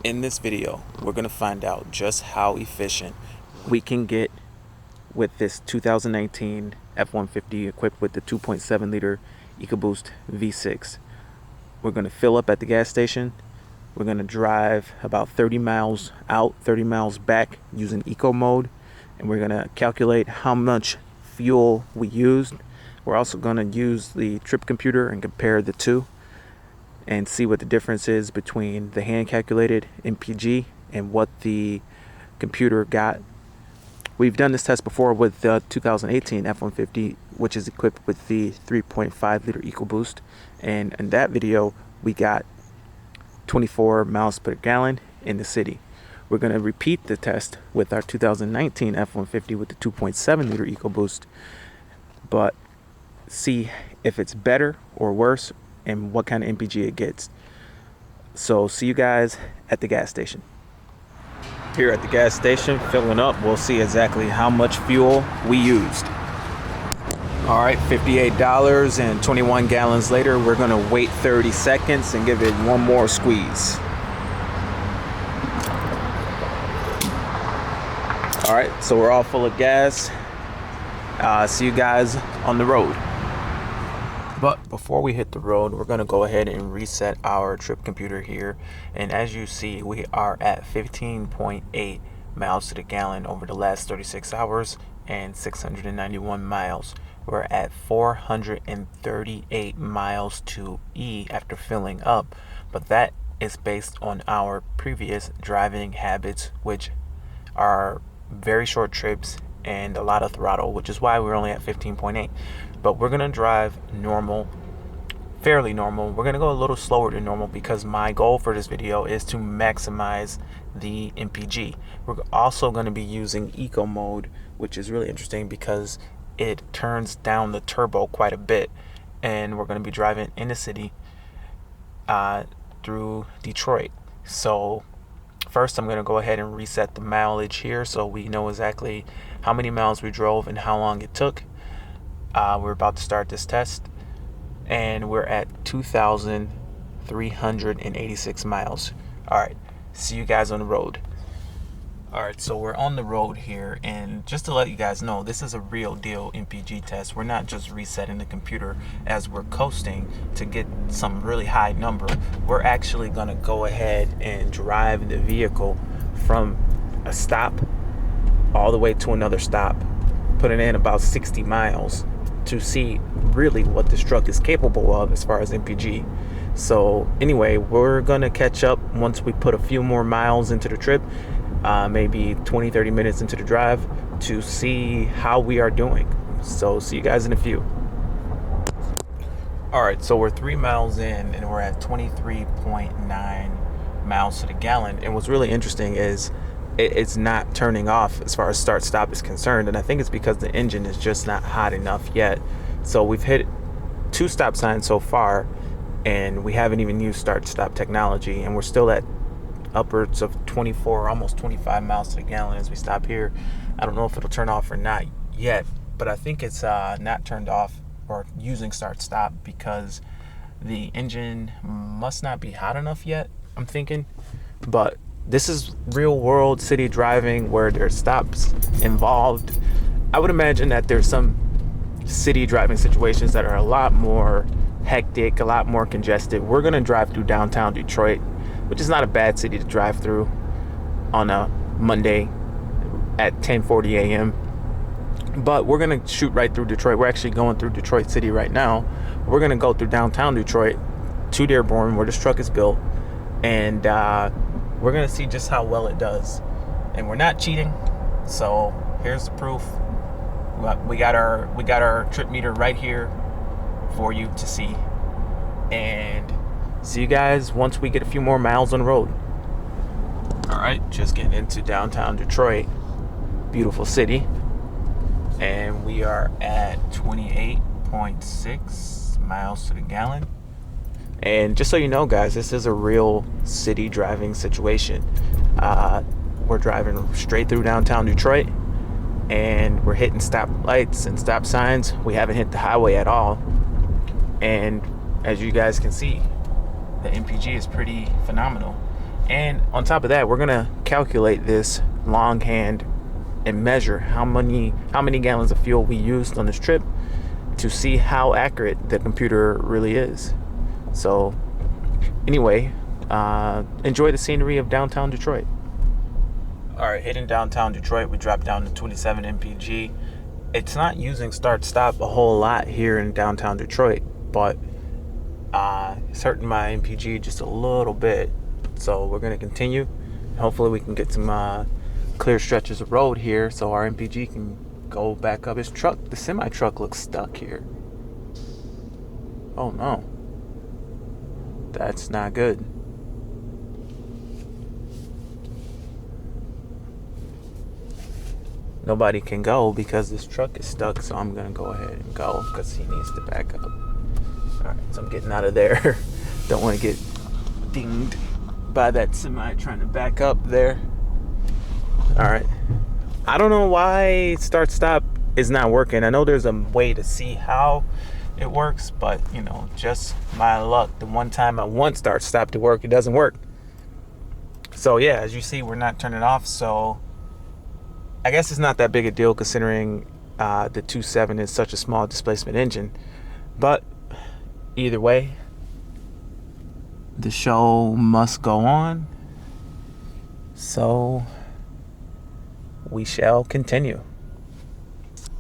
In this video, we're going to find out just how efficient we can get with this 2019 F-150 equipped with the 2.7 liter EcoBoost V6. We're going to fill up at the gas station. We're going to drive about 30 miles out, 30 miles back using eco mode, and we're going to calculate how much fuel we used. We're also going to use the trip computer and compare the two and see what the difference is between the hand calculated MPG and what the computer got. We've done this test before with the 2018 F-150, which is equipped with the 3.5 liter EcoBoost, and in that video we got 24 miles per gallon in the city. We're going to repeat the test with our 2019 F-150 with the 2.7 liter EcoBoost, but see if it's better or worse and what kind of MPG it gets. So see you guys at the gas station. Here at the gas station, filling up, we'll see exactly how much fuel we used. All right, $58 and 21 gallons later, we're gonna wait 30 seconds and give it one more squeeze. All right, so we're all full of gas. See you guys on the road. But before we hit the road, we're gonna go ahead and reset our trip computer here. And as you see, we are at 15.8 miles to the gallon over the last 36 hours and 691 miles. We're at 438 miles to E after filling up, but that is based on our previous driving habits, which are very short trips and a lot of throttle, which is why we're only at 15.8. But we're gonna drive normal, fairly normal. We're gonna go a little slower than normal because my goal for this video is to maximize the MPG. We're also gonna be using eco mode, which is really interesting because it turns down the turbo quite a bit. And we're gonna be driving in the city through Detroit. So first, I'm gonna go ahead and reset the mileage here so we know exactly how many miles we drove and how long it took. We're about to start this test, and we're at 2,386 miles. All right, see you guys on the road. All right, so we're on the road here, and just to let you guys know, this is a real deal MPG test. We're not just resetting the computer as we're coasting to get some really high number. We're actually gonna go ahead and drive the vehicle from a stop all the way to another stop, putting in about 60 miles to see really what this truck is capable of as far as MPG. So anyway, we're gonna catch up once we put a few more miles into the trip, maybe 20-30 minutes into the drive, to see how we are doing. So see you guys in a few. All right, so we're 3 miles in and we're at 23.9 miles to the gallon. And what's really interesting is it's not turning off as far as start stop is concerned, and I think it's because the engine is just not hot enough yet. So we've hit 2 stop signs so far, and we haven't even used start stop technology, and we're still at upwards of 24, almost 25 miles to the gallon as we stop here. I don't know if it'll turn off or not yet, but I think it's not turned off or using start stop because the engine must not be hot enough yet, I'm thinking. But this is real world city driving where there's stops involved. I would imagine that there's some city driving situations that are a lot more hectic, a lot more congested. We're gonna drive through downtown Detroit, which is not a bad city to drive through on a Monday at 10:40 a.m. But we're gonna shoot right through Detroit. We're actually going through Detroit City right now. We're gonna go through downtown Detroit to Dearborn, where this truck is built, and we're gonna see just how well it does. And we're not cheating, so here's the proof. We got our trip meter right here for you to see, and see you guys once we get a few more miles on the road. All right, just getting into downtown Detroit, beautiful city, and we are at 28.6 miles to the gallon. And just so you know, guys, this is a real city driving situation. We're driving straight through downtown Detroit, and we're hitting stop lights and stop signs. We haven't hit the highway at all. And as you guys can see, the MPG is pretty phenomenal. And on top of that, we're gonna calculate this longhand and measure how many gallons of fuel we used on this trip to see how accurate the computer really is. So anyway, enjoy the scenery of downtown Detroit. All right, hitting downtown Detroit, we dropped down to 27 mpg. It's not using start stop a whole lot here in downtown Detroit, but it's hurting my mpg just a little bit. So we're gonna continue. Hopefully we can get some clear stretches of road here so our mpg can go back up. His truck, the semi truck, looks stuck here. Oh no, that's not good. Nobody can go because this truck is stuck, so I'm gonna go ahead and go because he needs to back up. All right, so I'm getting out of there. Don't want to get dinged by that semi trying to back up there. All right, I don't know why start stop is not working. I know there's a way to see how it works, but you know, just my luck, the one time I want start stop to work, it doesn't work. So yeah, as you see, we're not turning off, so I guess it's not that big a deal considering the 2.7 is such a small displacement engine. But either way, the show must go on, so we shall continue.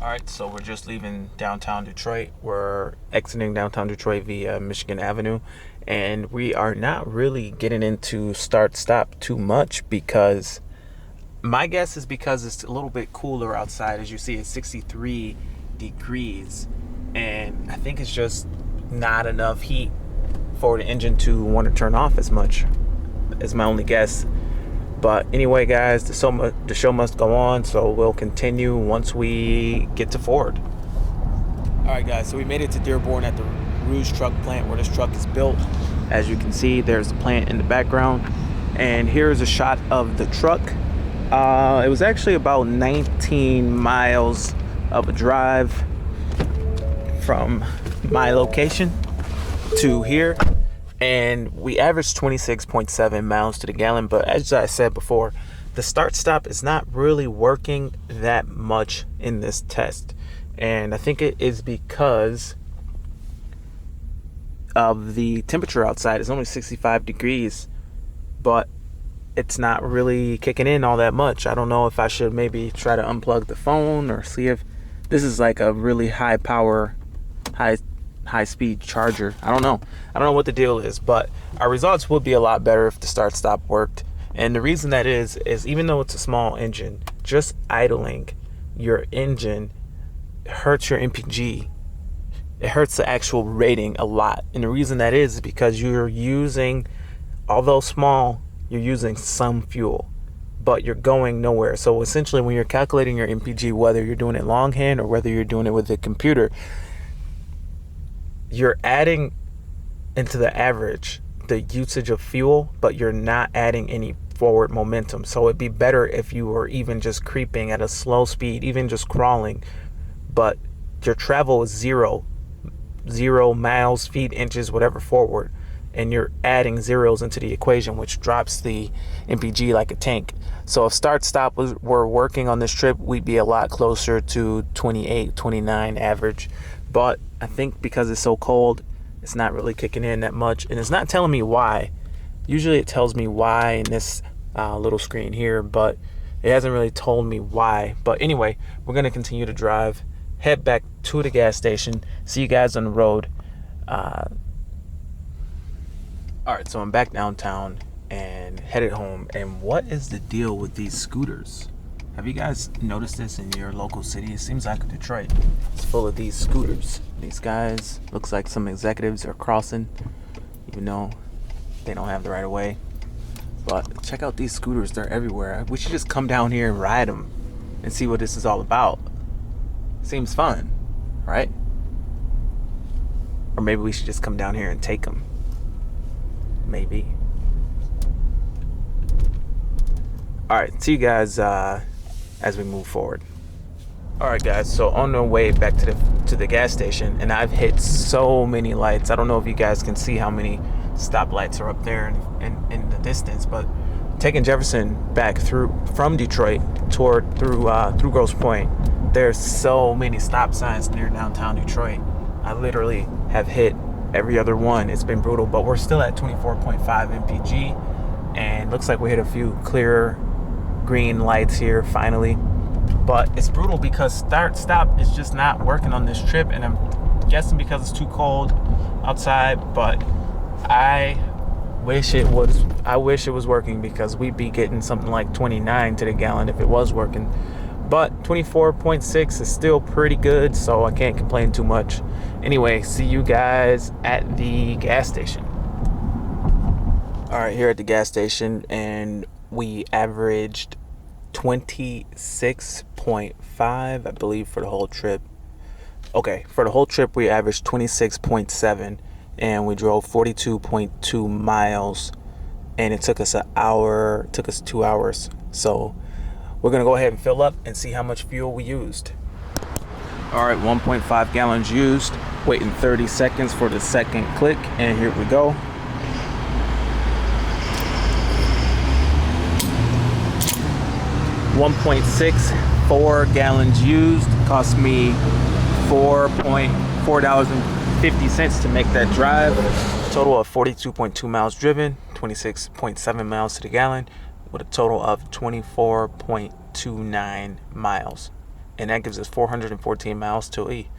All right, so we're just leaving downtown Detroit. We're exiting downtown Detroit via Michigan Avenue, and we are not really getting into start stop too much because my guess is because it's a little bit cooler outside. As you see, it's 63 degrees, and I think it's just not enough heat for the engine to want to turn off as much, is my only guess. But anyway, guys, the show must go on, so we'll continue once we get to Ford. All right, guys, so we made it to Dearborn at the Rouge truck plant where this truck is built. As you can see, there's the plant in the background, and here's a shot of the truck. It was actually about 19 miles of a drive from my location to here, and we averaged 26.7 miles to the gallon. But as I said before, the start stop is not really working that much in this test, and I think it is because of the temperature outside. It's only 65 degrees, but it's not really kicking in all that much. I don't know if I should maybe try to unplug the phone or see if this is like a really high power, high speed charger. I don't know what the deal is, but our results would be a lot better if the start stop worked. And the reason that is even though it's a small engine, just idling your engine hurts your mpg. It hurts the actual rating a lot. And the reason that is because you're using, although small, you're using some fuel, but you're going nowhere. So essentially, when you're calculating your mpg, whether you're doing it longhand or whether you're doing it with the computer, you're adding into the average the usage of fuel, but you're not adding any forward momentum. So it'd be better if you were even just creeping at a slow speed, even just crawling, but your travel is zero miles, feet, inches, whatever forward, and you're adding zeros into the equation, which drops the mpg like a tank. So if start stop were working on this trip, we'd be a lot closer to 28, 29 average. But I think because it's so cold, it's not really kicking in that much, and it's not telling me why. Usually it tells me why in this little screen here, but it hasn't really told me why. But anyway, we're gonna continue to drive, head back to the gas station, see you guys on the road. All right, so I'm back downtown and headed home. And what is the deal with these scooters? Have you guys noticed this in your local city? It seems like Detroit is full of these scooters. These guys, looks like some executives are crossing, even though they don't have the right of way. But check out these scooters, they're everywhere. We should just come down here and ride them and see what this is all about. Seems fun, right? Or maybe we should just come down here and take them. Maybe. All right, see you guys as we move forward. All right, guys, so on our way back to the gas station, and I've hit so many lights. I don't know if you guys can see how many stoplights are up there in the distance, but taking Jefferson back from Detroit through Grosse Pointe, there's so many stop signs near downtown Detroit. I literally have hit every other one. It's been brutal, but we're still at 24.5 mpg, and looks like we hit a few clear green lights here finally. But it's brutal because start stop is just not working on this trip, and I'm guessing because it's too cold outside. But I wish it was working, because we'd be getting something like 29 to the gallon if it was working. But 24.6 is still pretty good, so I can't complain too much. Anyway, see you guys at the gas station. All right, here at the gas station, and we averaged 26.5, I believe, for the whole trip. Okay, for the whole trip we averaged 26.7, and we drove 42.2 miles, and it took us 2 hours. So we're gonna go ahead and fill up and see how much fuel we used. All right, 1.5 gallons used, waiting 30 seconds for the second click, and here we go. $1.64 gallons used, cost me $4.50 to make that drive. Total of 42.2 miles driven, 26.7 miles to the gallon, with a total of 24.29 miles, and that gives us 414 miles till E.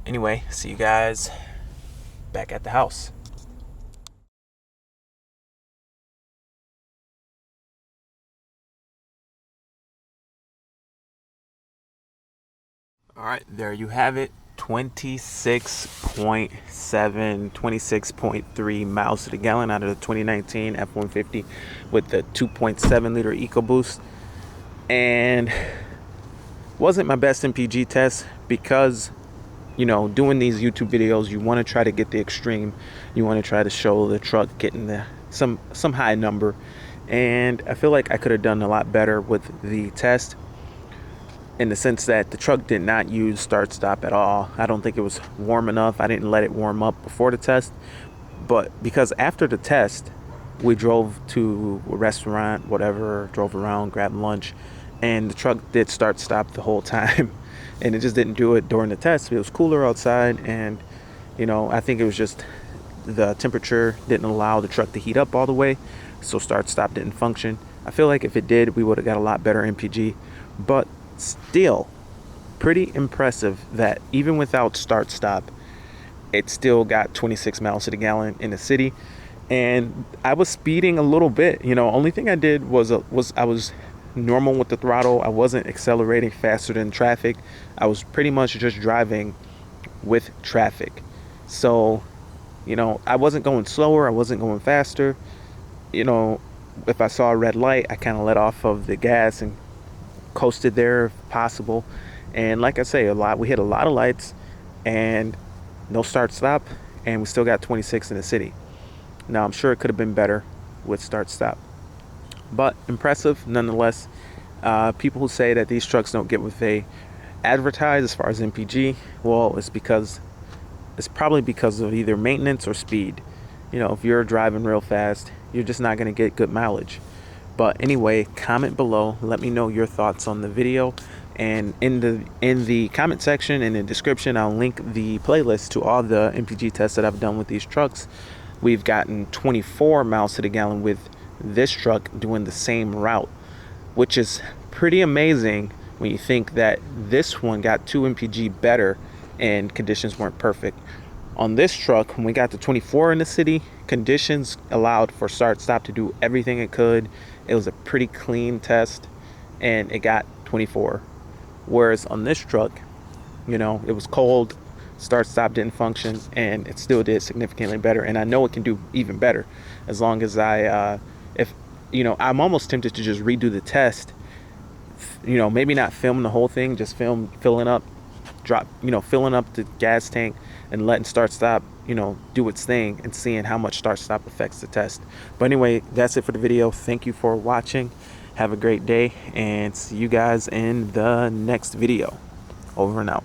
Anyway, see you guys back at the house. All right, there you have it. 26.7, 26.3 miles to the gallon out of the 2019 F150 with the 2.7 liter EcoBoost. And wasn't my best MPG test, because, you know, doing these YouTube videos, you want to try to get the extreme. You want to try to show the truck getting some high number. And I feel like I could have done a lot better with the test, in the sense that the truck did not use start stop at all. I don't think it was warm enough. I didn't let it warm up before the test. But because after the test, we drove to a restaurant, whatever, drove around, grabbed lunch, and the truck did start stop the whole time. And it just didn't do it during the test. It was cooler outside, and, you know, I think it was just the temperature didn't allow the truck to heat up all the way, so start stop didn't function. I feel like if it did, we would have got a lot better MPG. But still pretty impressive that even without start stop, it still got 26 miles to the gallon in the city. And I was speeding a little bit, you know. Only thing I did was I was normal with the throttle. I wasn't accelerating faster than traffic. I was pretty much just driving with traffic. So, you know, I wasn't going slower, I wasn't going faster. You know, if I saw a red light, I kind of let off of the gas and coasted there if possible. And like I say, we hit a lot of lights and no start stop, and we still got 26 in the city. Now I'm sure it could have been better with start stop, but impressive nonetheless. People who say that these trucks don't get what they advertise as far as MPG, well, it's probably because of either maintenance or speed. You know, if you're driving real fast, you're just not going to get good mileage. But anyway, comment below, let me know your thoughts on the video, and in the comment section, in the description, I'll link the playlist to all the MPG tests that I've done with these trucks. We've gotten 24 miles to the gallon with this truck doing the same route, which is pretty amazing when you think that this one got 2 mpg better and conditions weren't perfect. On this truck, when we got to 24 in the city, conditions allowed for start stop to do everything it could. It was a pretty clean test, and it got 24. Whereas on this truck, you know, it was cold, start stop didn't function, and it still did significantly better. And I know it can do even better, as long as if you know, I'm almost tempted to just redo the test. You know, maybe not film the whole thing, just film filling up the gas tank and letting start stop, you know, do its thing, and seeing how much start stop affects the test. But anyway, that's it for the video. Thank you for watching. Have a great day, and see you guys in the next video. Over and out.